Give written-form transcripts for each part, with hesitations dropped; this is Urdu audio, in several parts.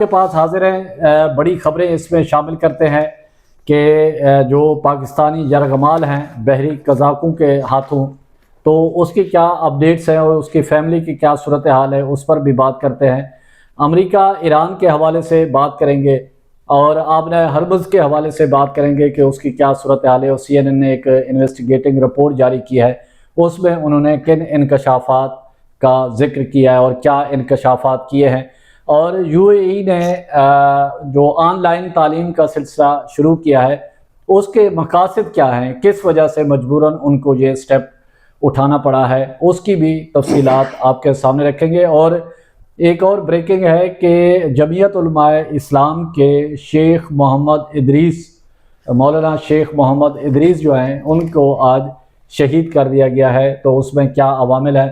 کے پاس حاضر ہیں، بڑی خبریں اس میں شامل کرتے ہیں کہ جو پاکستانی یرغمال ہیں بحری قزاقوں کے ہاتھوں، تو اس کی کیا اپڈیٹس ہیں اور اس کی فیملی کی کیا صورتحال ہے، اس پر بھی بات کرتے ہیں۔ امریکہ ایران کے حوالے سے بات کریں گے اور آبنۂ ہرمز کے حوالے سے بات کریں گے کہ اس کی کیا صورتحال ہے، اور CNN نے ایک انویسٹیگیٹنگ رپورٹ جاری کی ہے، اس میں انہوں نے کن انکشافات کا ذکر کیا ہے اور کیا انکشافات کیے ہیں، اور UAE نے جو آن لائن تعلیم کا سلسلہ شروع کیا ہے اس کے مقاصد کیا ہیں، کس وجہ سے مجبوراً ان کو یہ سٹیپ اٹھانا پڑا ہے، اس کی بھی تفصیلات آپ کے سامنے رکھیں گے۔ اور ایک اور بریکنگ ہے کہ جمعیت علماء اسلام کے شیخ محمد ادریس، مولانا شیخ محمد ادریس جو ہیں ان کو آج شہید کر دیا گیا ہے، تو اس میں کیا عوامل ہیں۔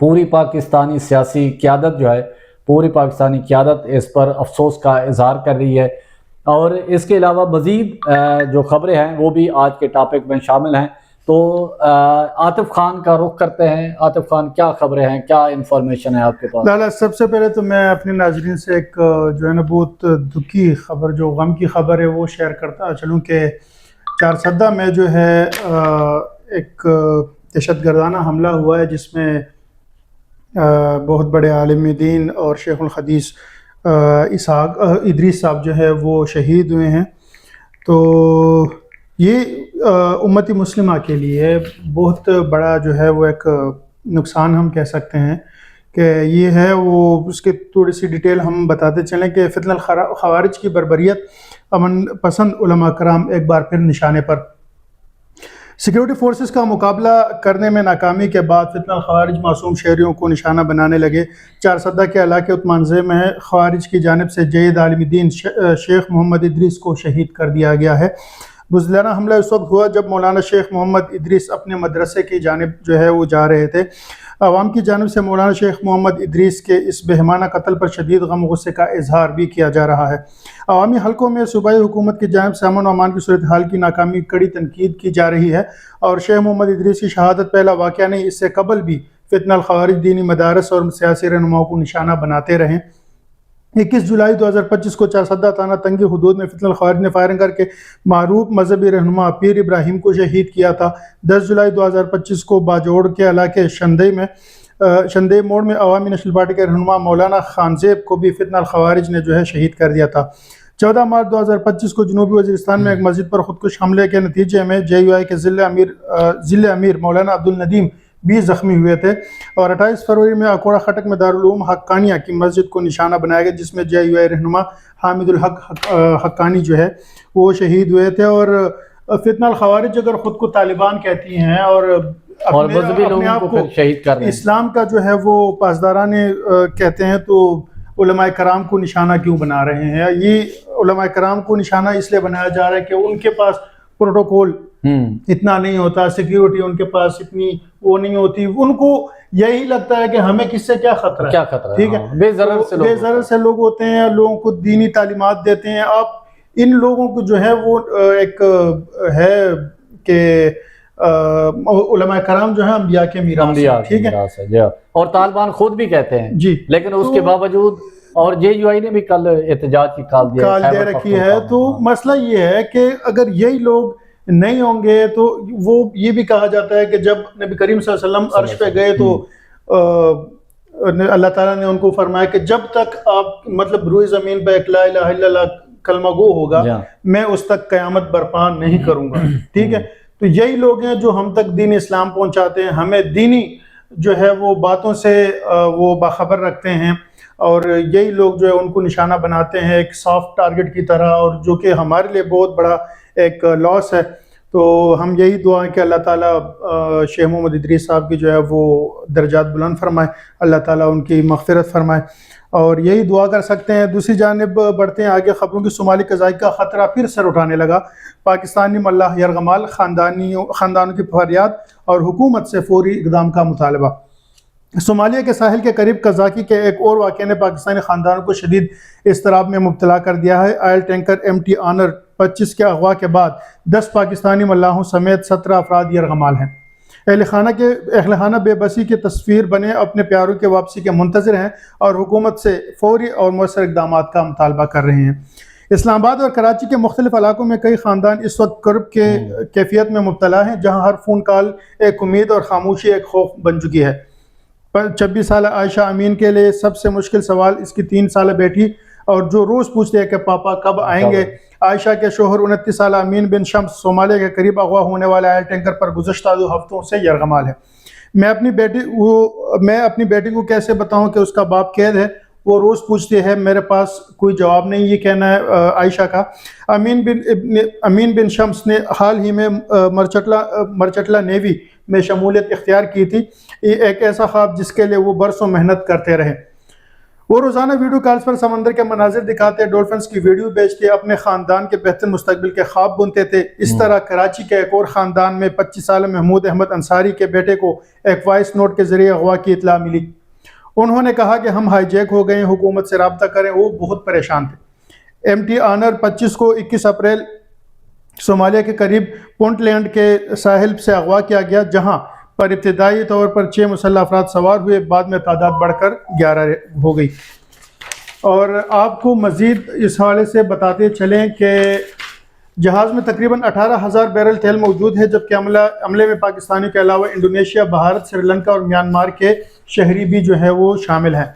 پوری پاکستانی سیاسی قیادت جو ہے، پوری پاکستانی قیادت اس پر افسوس کا اظہار کر رہی ہے، اور اس کے علاوہ مزید جو خبریں ہیں وہ بھی آج کے ٹاپک میں شامل ہیں۔ تو عاطف خان کا رخ کرتے ہیں۔ عاطف خان، کیا خبریں ہیں، کیا انفارمیشن ہے آپ کے پاس؟ لالا، سب سے پہلے تو میں اپنے ناظرین سے ایک جو ہے نا بہت دکھی خبر، جو غم کی خبر ہے، وہ شیئر کرتا چلوں کہ چارسدہ میں جو ہے ایک دہشت گردانہ حملہ ہوا ہے، جس میں بہت بڑے عالم دین اور شیخ الحدیث اسحاق ادریس صاحب جو ہے وہ شہید ہوئے ہیں۔ تو یہ امتی مسلمہ کے لیے بہت بڑا جو ہے وہ ایک نقصان ہم کہہ سکتے ہیں کہ یہ ہے وہ۔ اس کی تھوڑی سی ڈیٹیل ہم بتاتے چلیں کہ فتنہ الخوارج کی بربریت، امن پسند علماء کرام ایک بار پھر نشانے پر۔ سیکیورٹی فورسز کا مقابلہ کرنے میں ناکامی کے بعد فتنہ الخوارج معصوم شہریوں کو نشانہ بنانے لگے۔ چارسدہ کے علاقے عثمانزے میں خوارج کی جانب سے جید عالم دین شیخ محمد ادریس کو شہید کر دیا گیا ہے۔ بزدلانہ حملہ اس وقت ہوا جب مولانا شیخ محمد ادریس اپنے مدرسے کی جانب جو ہے وہ جا رہے تھے۔ عوام کی جانب سے مولانا شیخ محمد ادریس کے اس بہیمانہ قتل پر شدید غم و غصے کا اظہار بھی کیا جا رہا ہے۔ عوامی حلقوں میں صوبائی حکومت کی جانب سے امن و امان کی صورتحال کی ناکامی کڑی تنقید کی جا رہی ہے، اور شیخ محمد ادریس کی شہادت پہلا واقعہ نہیں، اس سے قبل بھی فتنہ الخوارج دینی مدارس اور سیاسی رہنماؤں کو نشانہ بناتے رہے۔ 21 جولائی 2025 کو چارسدہ تھانہ تنگی حدود میں فتنہ الخوارج نے فائرنگ کر کے معروف مذہبی رہنما پیر ابراہیم کو شہید کیا تھا۔ 10 جولائی 2025 کو باجوڑ کے علاقے شندے موڑ میں عوامی نیشنل پارٹی کے رہنما مولانا خانزیب کو بھی فتنہ الخوارج نے جو ہے شہید کر دیا تھا۔ 14 مارچ 2025 کو جنوبی وزیرستان میں ایک مسجد پر خودکش حملے کے نتیجے میں JUI کے ضلع امیر مولانا عبدالندیم بھی زخمی ہوئے تھے، اور 28 فروری میں اکوڑا خٹک میں دارالعلوم حقانیہ کی مسجد کو نشانہ بنایا گیا، جس میں JUI رہنما حامد الحق حقانی جو ہے وہ شہید ہوئے تھے۔ اور فتنہ الخوارج اگر خود کو طالبان کہتی ہیں اور اپنے آپ کو شہید کر رہے ہیں، اسلام کا جو ہے وہ پاسداران کہتے ہیں، تو علماء کرام کو نشانہ کیوں بنا رہے ہیں؟ یہ علماء کرام کو نشانہ اس لیے بنایا جا رہا ہے کہ ان کے پاس پروٹوکول اتنا نہیں ہوتا، سیکیورٹی ان کے پاس اتنی وہ نہیں ہوتی، ان کو یہی لگتا ہے کہ ہمیں کس سے کیا خطرہ ہے، کیا خطرہ ہے، ٹھیک ہے، بے ضرر سے لوگ ہوتے ہیں، لوگوں کو دینی تعلیمات دیتے ہیں۔ آپ ان لوگوں کو جو ہے وہ ایک ہے کہ علماء کرام جو ہیں انبیاء کے میراث ہیں، ٹھیک ہے، اور طالبان خود بھی کہتے ہیں جی، لیکن اس کے باوجود، اور JUI نے بھی کل احتجاج کی کال دے رکھی ہے۔ تو مسئلہ یہ ہے کہ اگر یہی لوگ نہیں ہوں گے تو وہ یہ بھی کہا جاتا ہے کہ جب نبی کریم صلی اللہ علیہ وسلم عرش پہ گئے تو اللہ تعالیٰ نے ان کو فرمایا کہ جب تک آپ مطلب روئے زمین پہ لا الہ الا اللہ کلمہ گو ہوگا، میں اس تک قیامت برپا نہیں کروں گا، ٹھیک ہے۔ تو یہی لوگ ہیں جو ہم تک دین اسلام پہنچاتے ہیں، ہمیں دینی جو ہے وہ باتوں سے وہ باخبر رکھتے ہیں، اور یہی لوگ جو ہے ان کو نشانہ بناتے ہیں ایک سافٹ ٹارگٹ کی طرح، اور جو کہ ہمارے لیے بہت بڑا ایک لاس ہے۔ تو ہم یہی دعا ہے کہ اللہ تعالیٰ شیخ محمد ادریس صاحب کی جو ہے وہ درجات بلند فرمائے، اللہ تعالیٰ ان کی مغفرت فرمائے، اور یہی دعا کر سکتے ہیں۔ دوسری جانب بڑھتے ہیں آگے خبروں کی۔ صومالی قذائی کا خطرہ پھر سر اٹھانے لگا، پاکستانی ملاح یرغمال خاندانوں کی فریاد اور حکومت سے فوری اقدام کا مطالبہ۔ صومالیہ کے ساحل کے قریب قزاقی کے ایک اور واقعے نے پاکستانی خاندانوں کو شدید اضطراب میں مبتلا کر دیا ہے۔ آئل ٹینکر MT آنر 25 کے اغوا کے بعد 10 پاکستانی ملاحوں سمیت 17 افراد یرغمال ہیں۔ اہل خانہ بے بسی کی تصویر بنے اپنے پیاروں کے واپسی کے منتظر ہیں اور حکومت سے فوری اور مؤثر اقدامات کا مطالبہ کر رہے ہیں۔ اسلام آباد اور کراچی کے مختلف علاقوں میں کئی خاندان اس وقت کرب کے کیفیت میں مبتلا ہیں، جہاں ہر فون کال ایک امید اور خاموشی ایک خوف بن چکی ہے۔ 26 سالہ عائشہ امین کے لیے سب سے مشکل سوال اس کی 3 سالہ بیٹی اور جو روز پوچھتے ہیں کہ پاپا کب آئیں گے۔ عائشہ کے شوہر 29 سالہ امین بن شمس صومالیہ کے قریب اغوا ہونے والے آئل ٹینکر پر گزشتہ 2 ہفتوں سے یرغمال ہے۔ میں اپنی بیٹی کو کیسے بتاؤں کہ اس کا باپ قید ہے، وہ روز پوچھتے ہیں، میرے پاس کوئی جواب نہیں، یہ کہنا ہے عائشہ کا۔ امین بن شمس نے حال ہی میں مرچٹلا نیوی میں شمولیت اختیار کی تھی، یہ ایک ایسا خواب جس کے لیے وہ برسوں محنت کرتے رہے۔ وہ روزانہ ویڈیو کالز پر سمندر کے مناظر دکھاتے، ڈولفنز کی ویڈیو بیچتے، اپنے خاندان کے بہتر مستقبل کے خواب بنتے تھے۔ اس طرح کراچی کے ایک اور خاندان میں 25 سالہ محمود احمد انصاری کے بیٹے کو ایک وائس نوٹ کے ذریعے اغوا کی اطلاع ملی۔ انہوں نے کہا کہ ہم ہائی جیک ہو گئے ہیں، حکومت سے رابطہ کریں۔ وہ بہت پریشان تھے۔ ایم ٹی آنر 25 کو 21 اپریل صومالیہ کے قریب پونٹ لینڈ کے ساحل سے اغوا کیا گیا، جہاں پر ابتدائی طور پر 6 مسلح افراد سوار ہوئے، بعد میں تعداد بڑھ کر 11 ہو گئی۔ اور آپ کو مزید اس حوالے سے بتاتے چلیں کہ جہاز میں تقریباً 18,000 بیرل تیل موجود ہے، جبکہ عملے میں پاکستانیوں کے علاوہ انڈونیشیا، بھارت، سری لنکا اور میانمار کے شہری بھی جو ہے وہ شامل ہیں۔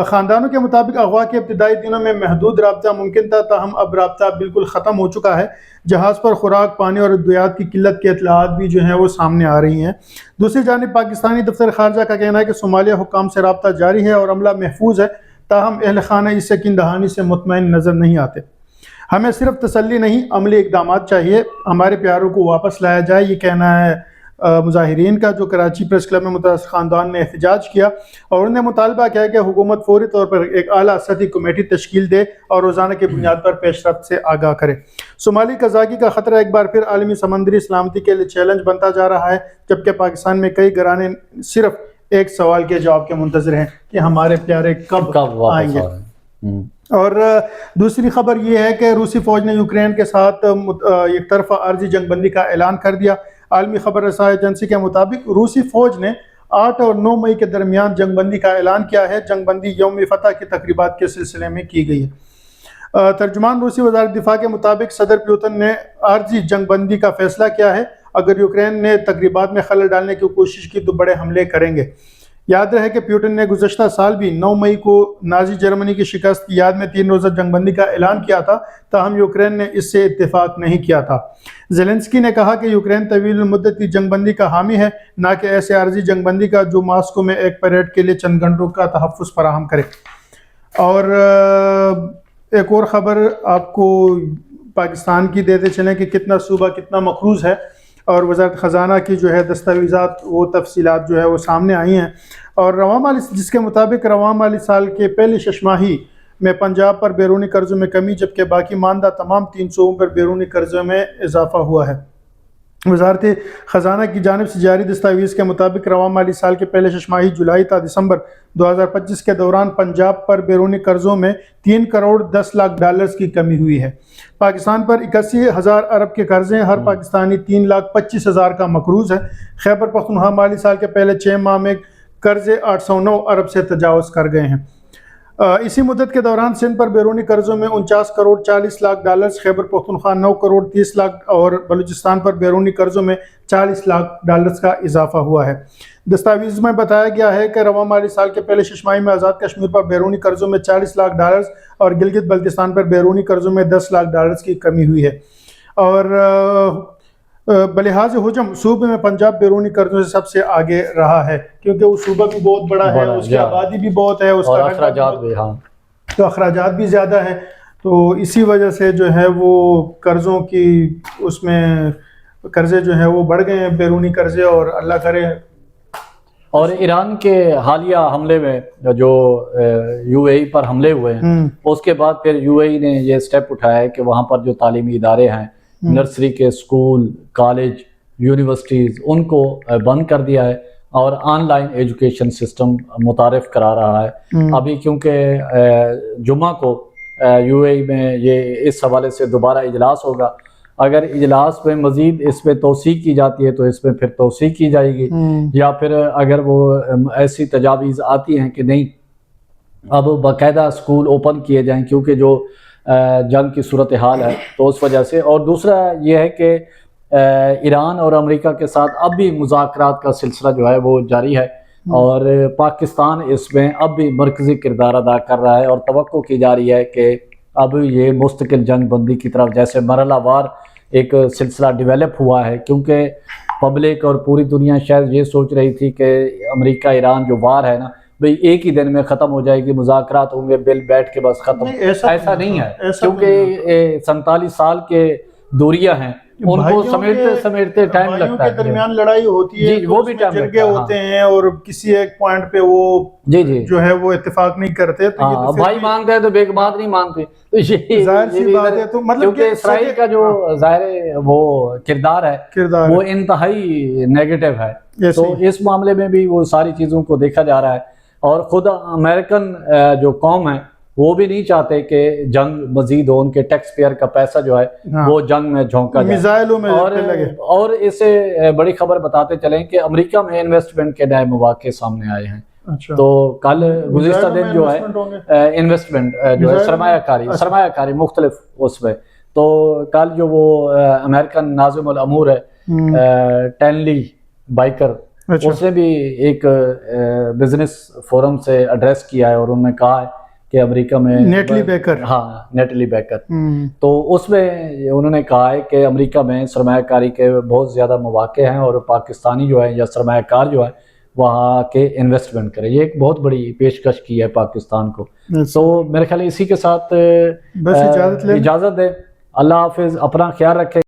خاندانوں کے مطابق اغوا کے ابتدائی دنوں میں محدود رابطہ ممکن تھا، تاہم اب رابطہ بالکل ختم ہو چکا ہے۔ جہاز پر خوراک، پانی اور ادویات کی قلت کی اطلاعات بھی جو ہیں وہ سامنے آ رہی ہیں۔ دوسری جانب پاکستانی دفتر خارجہ کا کہنا ہے کہ صومالیہ حکام سے رابطہ جاری ہے اور عملہ محفوظ ہے، تاہم اہل خانہ اس یقین دہانی سے مطمئن نظر نہیں آتے۔ ہمیں صرف تسلی نہیں، عملی اقدامات چاہیے، ہمارے پیاروں کو واپس لایا جائے، یہ کہنا ہے مظاہرین کا، جو کراچی پریس کلب میں متاثرہ خاندان نے احتجاج کیا اور انہوں نے مطالبہ کیا کہ حکومت فوری طور پر ایک اعلیٰ سطحی کمیٹی تشکیل دے اور روزانہ کی بنیاد پر پیش رفت سے آگاہ کرے۔ صومالی قزاقی کا خطرہ ایک بار پھر عالمی سمندری سلامتی کے لیے چیلنج بنتا جا رہا ہے، جبکہ پاکستان میں کئی گھرانے صرف ایک سوال کے جواب کے منتظر ہیں کہ ہمارے پیارے کب آئیں گے۔ اور دوسری خبر یہ ہے کہ روسی فوج نے یوکرین کے ساتھ ایک طرفہ عارضی جنگ بندی کا اعلان کر دیا۔ عالمی خبر رساں ایجنسی کے مطابق روسی فوج نے 8 اور 9 مئی کے درمیان جنگ بندی کا اعلان کیا ہے۔ جنگ بندی یوم فتح کی تقریبات کے سلسلے میں کی گئی ہے۔ ترجمان روسی وزارت دفاع کے مطابق صدر پیوٹن نے عارضی جنگ بندی کا فیصلہ کیا ہے، اگر یوکرین نے تقریبات میں خلل ڈالنے کی کوشش کی تو بڑے حملے کریں گے۔ یاد رہے کہ پیوٹن نے گزشتہ سال بھی 9 مئی کو نازی جرمنی کی شکست کی یاد میں 3 روزہ جنگ بندی کا اعلان کیا تھا، تاہم یوکرین نے اس سے اتفاق نہیں کیا تھا۔ زیلنسکی نے کہا کہ یوکرین طویل المدتی جنگ بندی کا حامی ہے، نہ کہ ایسے عارضی جنگ بندی کا جو ماسکو میں ایک پریڈ کے لیے چند گھنٹوں کا تحفظ فراہم کرے۔ اور ایک اور خبر آپ کو پاکستان کی دیتے چلیں کہ کتنا صوبہ کتنا مقروض ہے، اور وزارت خزانہ کی جو ہے دستاویزات وہ تفصیلات جو ہے وہ سامنے آئی ہیں۔ اور رواں مالی جس کے مطابق رواں مالی سال کے پہلی ششماہی میں پنجاب پر بیرونی قرضوں میں کمی، جبکہ باقی ماندہ تمام 3 صوبوں پر بیرونی قرضوں میں اضافہ ہوا ہے۔ وزارت خزانہ کی جانب سے جاری دستاویز کے مطابق رواں مالی سال کے پہلے ششماہی جولائی تا دسمبر 2025 کے دوران پنجاب پر بیرونی قرضوں میں 3 کروڑ 10 لاکھ ڈالرز کی کمی ہوئی ہے۔ پاکستان پر 81,000 ارب کے قرض ہیں، ہر پاکستانی 3,25,000 کا مقروض ہے۔ خیبر پختونخوا مالی سال کے پہلے 6 ماہ میں قرض 809 ارب سے تجاوز کر گئے ہیں۔ اسی مدت کے دوران سندھ پر بیرونی قرضوں میں 49 کروڑ 40 لاکھ ڈالرز، خیبر پختونخوا 9 کروڑ 30 لاکھ اور بلوچستان پر بیرونی قرضوں میں 40 لاکھ ڈالرز کا اضافہ ہوا ہے۔ دستاویز میں بتایا گیا ہے کہ رواں مالی سال کے پہلے ششماہی میں آزاد کشمیر پر بیرونی قرضوں میں 40 لاکھ ڈالرز اور گلگت بلتستان پر بیرونی قرضوں میں 10 لاکھ ڈالرز کی کمی ہوئی ہے۔ اور بلحاظ حجم صوبے میں پنجاب بیرونی قرضوں سے سب سے آگے رہا ہے، کیونکہ وہ صوبہ بھی بہت بڑا ہے، اس کی آبادی بھی بہت ہے، اس کا اخراجات بھی، ہاں تو اخراجات بھی زیادہ ہیں، تو اسی وجہ سے جو ہے وہ قرضوں کی اس میں قرضے جو ہیں وہ بڑھ گئے ہیں، بیرونی قرضے، اور اللہ کرے۔ اور ایران کے حالیہ حملے میں جو یو اے ای پر حملے ہوئے ہیں، اس کے بعد پھر یو اے ای نے یہ سٹیپ اٹھایا ہے کہ وہاں پر جو تعلیمی ادارے ہیں، نرسری کے اسکول، کالج، یونیورسٹیز، ان کو بند کر دیا ہے اور آن لائن ایجوکیشن سسٹم متعارف کرا رہا ہے۔ ابھی کیونکہ جمعہ کو یو اے ای میں یہ اس حوالے سے دوبارہ اجلاس ہوگا، اگر اجلاس میں مزید اس میں توسیع کی جاتی ہے تو اس میں پھر توسیع کی جائے گی، یا پھر اگر وہ ایسی تجاویز آتی ہیں کہ نہیں اب باقاعدہ اسکول اوپن کیے جائیں کیونکہ جو جنگ کی صورتحال ہے تو اس وجہ سے۔ اور دوسرا یہ ہے کہ ایران اور امریکہ کے ساتھ اب بھی مذاکرات کا سلسلہ جو ہے وہ جاری ہے، اور پاکستان اس میں اب بھی مرکزی کردار ادا کر رہا ہے، اور توقع کی جا رہی ہے کہ اب یہ مستقل جنگ بندی کی طرف جیسے مرحلہ وار ایک سلسلہ ڈیولپ ہوا ہے، کیونکہ پبلک اور پوری دنیا شاید یہ سوچ رہی تھی کہ امریکہ ایران جو وار ہے نا بھئی ایک ہی دن میں ختم ہو جائے گی، مذاکرات ہوں گے بل بیٹھ کے بس ختم، ایسا نہیں ہے، کیونکہ 47 سال کے دوریاں ہیں، ان کو سمیٹتے ٹائم لگتا ہے، بھائیوں کے درمیان لڑائی ہوتی ہے، جی وہ بھی ٹائم جنگیں ہوتے ہیں اور کسی ایک پوائنٹ پہ وہ جو ہے وہ اتفاق نہیں کرتے، تو بھائی مانگتا ہے تو بیگ بات نہیں مانتے، ظاہر سی بات ہے، تو مطلب کیونکہ اسرائیل کا جو ظاہر وہ کردار ہے وہ انتہائی نیگیٹو ہے، تو اس معاملے میں بھی وہ ساری چیزوں کو دیکھا جا رہا ہے، اور خود امریکن جو قوم ہے وہ بھی نہیں چاہتے کہ جنگ مزید ہو، ان کے ٹیکس پیئر کا پیسہ جو ہے وہ جنگ میں جھونکا جائے۔ اور اسے بڑی خبر بتاتے چلیں کہ امریکہ میں انویسٹمنٹ کے نئے مواقع سامنے آئے ہیں، تو کل گزشتہ دن جو ہے انویسٹمنٹ جو ہے سرمایہ کاری مختلف اس میں، تو کل جو وہ امریکن ناظم الامور ہے ٹینلی بائکر، اس نے بھی ایک بزنس فورم سے ایڈریس کیا ہے، اور انہوں نے کہا ہے کہ امریکہ میں نیٹلی بیکر، تو اس میں انہوں نے کہا ہے کہ امریکہ میں سرمایہ کاری کے بہت زیادہ مواقع ہیں، اور پاکستانی جو ہے یا سرمایہ کار جو ہے وہاں کے انویسٹمنٹ کرے، یہ ایک بہت بڑی پیشکش کی ہے پاکستان کو۔ تو میرے خیال اسی کے ساتھ اجازت دیں، اللہ حافظ، اپنا خیال رکھیں۔